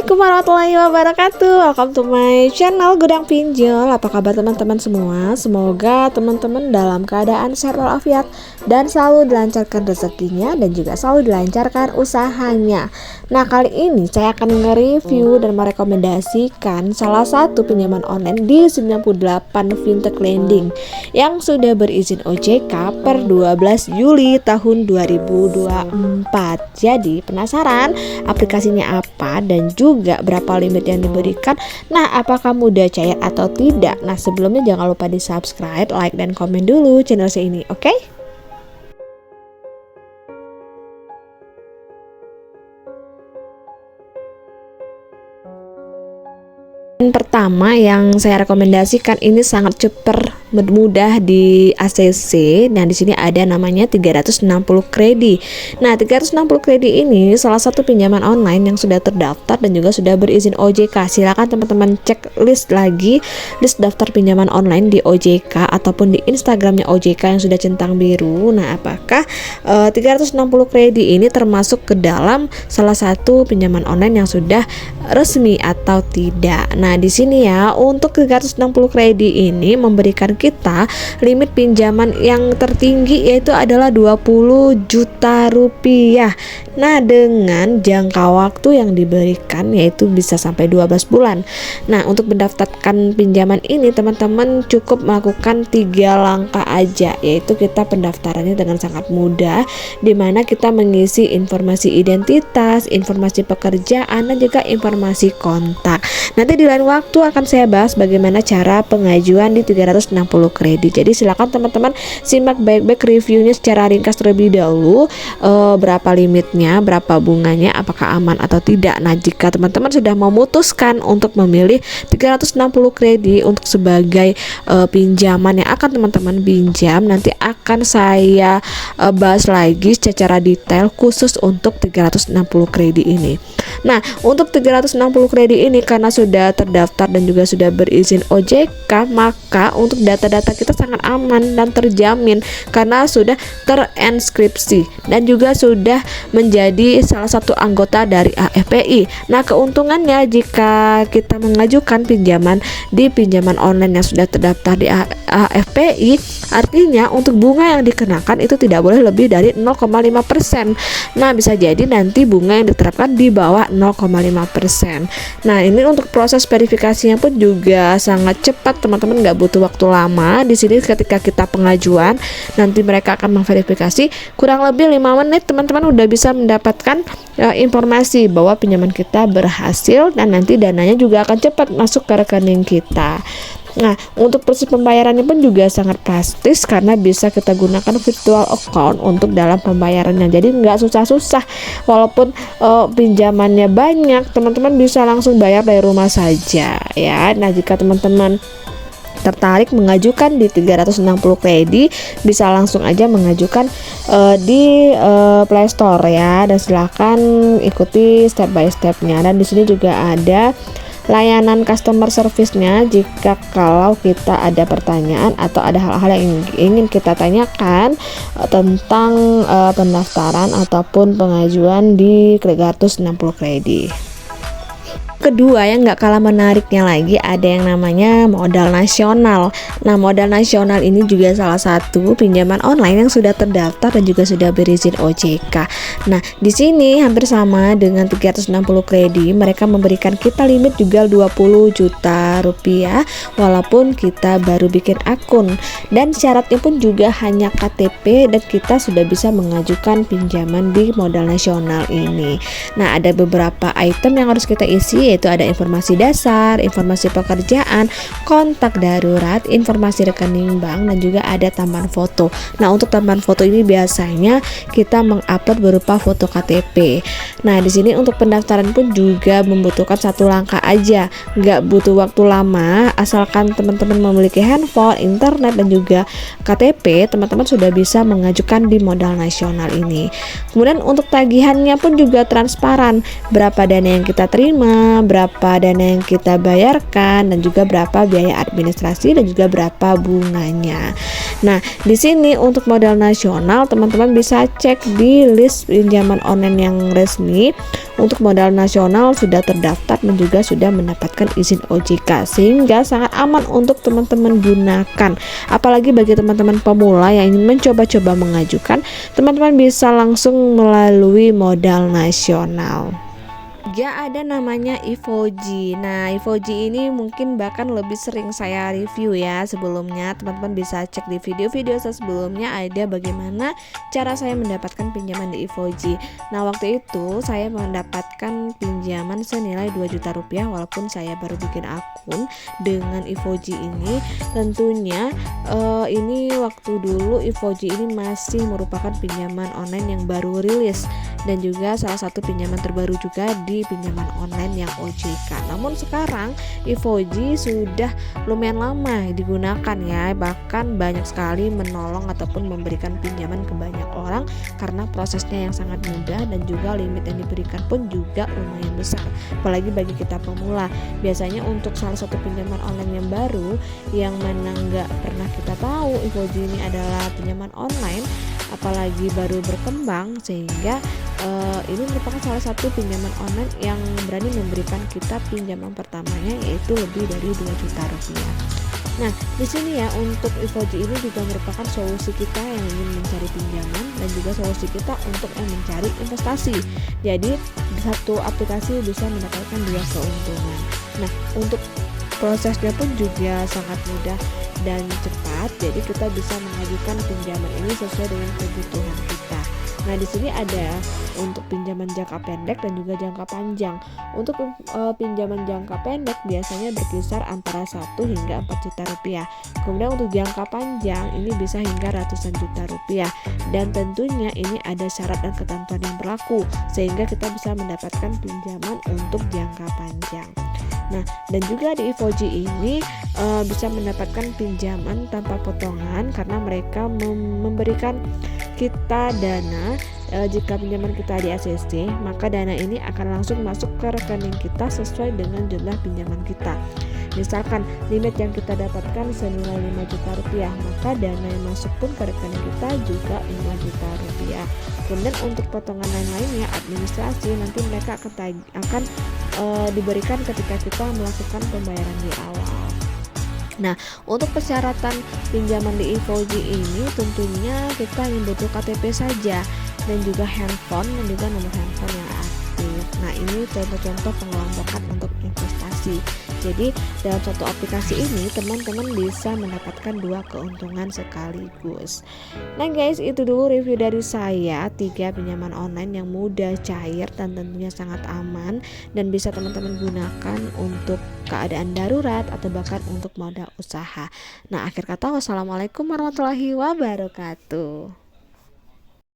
Assalamualaikum warahmatullahi wabarakatuh. Welcome to my channel Gudang Pinjol. Apa kabar teman-teman semua? Semoga teman-teman dalam keadaan sehat walafiat dan selalu dilancarkan rezekinya dan juga selalu dilancarkan usahanya. Nah, kali ini saya akan nge-review dan merekomendasikan salah satu pinjaman online di 98 fintech lending yang sudah berizin OJK per 12 Juli tahun 2024. Jadi, penasaran aplikasinya apa dan juga berapa limit yang diberikan? Nah, apakah mudah cair atau tidak? Nah, sebelumnya jangan lupa di subscribe, like, dan komen dulu channel saya ini, oke? Pertama yang saya rekomendasikan ini sangat super mudah di ACC. Nah, di sini ada namanya 360 kredi. Nah, 360 kredi ini salah satu pinjaman online yang sudah terdaftar dan juga sudah berizin OJK. Silakan teman-teman cek list daftar pinjaman online di OJK ataupun di Instagramnya OJK yang sudah centang biru. Nah, apakah 360 kredi ini termasuk ke dalam salah satu pinjaman online yang sudah resmi atau tidak? Nah, di sini ya, untuk 360 kredi ini memberikan kita limit pinjaman yang tertinggi yaitu adalah 20 juta rupiah. Nah, dengan jangka waktu yang diberikan yaitu bisa sampai 12 bulan. Nah, untuk mendaftarkan pinjaman ini teman-teman cukup melakukan 3 langkah aja, yaitu kita pendaftarannya dengan sangat mudah, dimana kita mengisi informasi identitas, informasi pekerjaan, dan juga informasi kontak. Nanti di lain waktu akan saya bahas bagaimana cara pengajuan di 360 kredit. Jadi silakan teman-teman simak baik-baik reviewnya secara ringkas terlebih dahulu, berapa limitnya, berapa bunganya, apakah aman atau tidak. Nah, jika teman-teman sudah memutuskan untuk memilih 360 kredit untuk sebagai pinjaman yang akan teman-teman pinjam, nanti akan saya bahas lagi secara detail khusus untuk 360 kredit ini. Nah, untuk 360 kredit ini karena sudah terdaftar dan juga sudah berizin OJK, maka untuk data-data kita sangat aman dan terjamin karena sudah terenskripsi dan juga sudah menjadi salah satu anggota dari AFPI. Nah, keuntungannya jika kita mengajukan pinjaman di pinjaman online yang sudah terdaftar di AFPI, artinya untuk bunga yang dikenakan itu tidak boleh lebih dari 0,5%. Nah, bisa jadi nanti bunga yang diterapkan di bawah 0,5%. Nah, ini untuk proses verifikasinya pun juga sangat cepat, teman-teman, nggak butuh waktu lama. Di sini ketika kita pengajuan, nanti mereka akan memverifikasi kurang lebih 5 menit, teman-teman udah bisa mendapatkan informasi bahwa pinjaman kita berhasil dan nanti dananya juga akan cepat masuk ke rekening kita. Nah, untuk proses pembayarannya pun juga sangat praktis karena bisa kita gunakan virtual account untuk dalam pembayarannya. Jadi nggak susah-susah. Walaupun pinjamannya banyak, teman-teman bisa langsung bayar dari rumah saja ya. Nah, jika teman-teman tertarik mengajukan di 360 kredi, bisa langsung aja mengajukan di Play Store ya, dan silakan ikuti step by stepnya. Dan di sini juga ada layanan customer service-nya jika kalau kita ada pertanyaan atau ada hal-hal yang ingin kita tanyakan tentang pendaftaran ataupun pengajuan di 360 kredit. Kedua yang nggak kalah menariknya lagi ada yang namanya modal nasional. Nah, modal nasional ini juga salah satu pinjaman online yang sudah terdaftar dan juga sudah berizin OJK. Nah, di sini hampir sama dengan 360 kredit, mereka memberikan kita limit juga 20 juta rupiah walaupun kita baru bikin akun, dan syaratnya pun juga hanya KTP dan kita sudah bisa mengajukan pinjaman di modal nasional ini. Nah, ada beberapa item yang harus kita isi, yaitu ada informasi dasar, informasi pekerjaan, kontak darurat, informasi rekening bank, dan juga ada tambahan foto. Nah, untuk tambahan foto ini biasanya kita mengupload berupa foto KTP. Nah, di sini untuk pendaftaran pun juga membutuhkan satu langkah aja, nggak butuh waktu lama, asalkan teman-teman memiliki handphone, internet, dan juga KTP, teman-teman sudah bisa mengajukan di modal nasional ini. Kemudian untuk tagihannya pun juga transparan, berapa dana yang kita terima, berapa dana yang kita bayarkan dan juga berapa biaya administrasi dan juga berapa bunganya. Nah, di sini untuk modal nasional teman-teman bisa cek di list pinjaman online yang resmi. Untuk modal nasional sudah terdaftar dan juga sudah mendapatkan izin OJK, sehingga sangat aman untuk teman-teman gunakan. Apalagi bagi teman-teman pemula yang ingin mencoba-coba mengajukan, teman-teman bisa langsung melalui modal nasional. Ya, ada namanya Ivoji. Nah, Ivoji ini mungkin bahkan lebih sering saya review ya sebelumnya. Teman-teman bisa cek di video-video saya sebelumnya, ada bagaimana cara saya mendapatkan pinjaman di Ivoji. Nah, waktu itu saya mendapatkan pinjaman senilai 2 juta rupiah walaupun saya baru bikin akun dengan Ivoji ini. Tentunya ini waktu dulu Ivoji ini masih merupakan pinjaman online yang baru rilis dan juga salah satu pinjaman terbaru juga di pinjaman online yang OJK. Namun sekarang Ivoji sudah lumayan lama digunakan ya, bahkan banyak sekali menolong ataupun memberikan pinjaman ke banyak orang karena prosesnya yang sangat mudah dan juga limit yang diberikan pun juga lumayan besar. Apalagi bagi kita pemula, biasanya untuk salah satu pinjaman online yang baru yang mana nggak pernah kita tahu Ivoji ini adalah pinjaman online, apalagi baru berkembang, sehingga ini merupakan salah satu pinjaman online yang berani memberikan kita pinjaman pertamanya yaitu lebih dari 2 juta rupiah. Nah, di sini ya untuk Ivoji ini juga merupakan solusi kita yang ingin mencari pinjaman dan juga solusi kita untuk yang mencari investasi. Jadi di satu aplikasi bisa mendapatkan 2 keuntungan. Nah, untuk prosesnya pun juga sangat mudah dan cepat. Jadi kita bisa mengajukan pinjaman ini sesuai dengan kebutuhan kita. Nah, di sini ada untuk pinjaman jangka pendek dan juga jangka panjang. Untuk pinjaman jangka pendek biasanya berkisar antara 1 hingga 4 juta rupiah. Kemudian untuk jangka panjang ini bisa hingga ratusan juta rupiah. Dan tentunya ini ada syarat dan ketentuan yang berlaku sehingga kita bisa mendapatkan pinjaman untuk jangka panjang. Nah, dan juga di Ivoji ini bisa mendapatkan pinjaman tanpa potongan karena mereka memberikan kita dana. Jika pinjaman kita di ACC, maka dana ini akan langsung masuk ke rekening kita sesuai dengan jumlah pinjaman kita. Misalkan limit yang kita dapatkan senilai 5 juta rupiah, maka dana yang masuk pun ke rekening kita juga 5 juta rupiah. Kemudian untuk potongan lain-lainnya administrasi nanti mereka akan diberikan ketika kita melakukan pembayaran di awal. Nah, untuk persyaratan pinjaman di Ivoji ini tentunya kita ingin butuh KTP saja dan juga handphone dan juga nomor handphone yang aktif. Nah, ini contoh-contoh pengelompokan untuk investasi. Jadi dalam satu aplikasi ini teman-teman bisa mendapatkan 2 keuntungan sekaligus. Nah guys, itu dulu review dari saya 3 pinjaman online yang mudah, cair, dan tentunya sangat aman dan bisa teman-teman gunakan untuk keadaan darurat atau bahkan untuk modal usaha. Nah, akhir kata wassalamualaikum warahmatullahi wabarakatuh.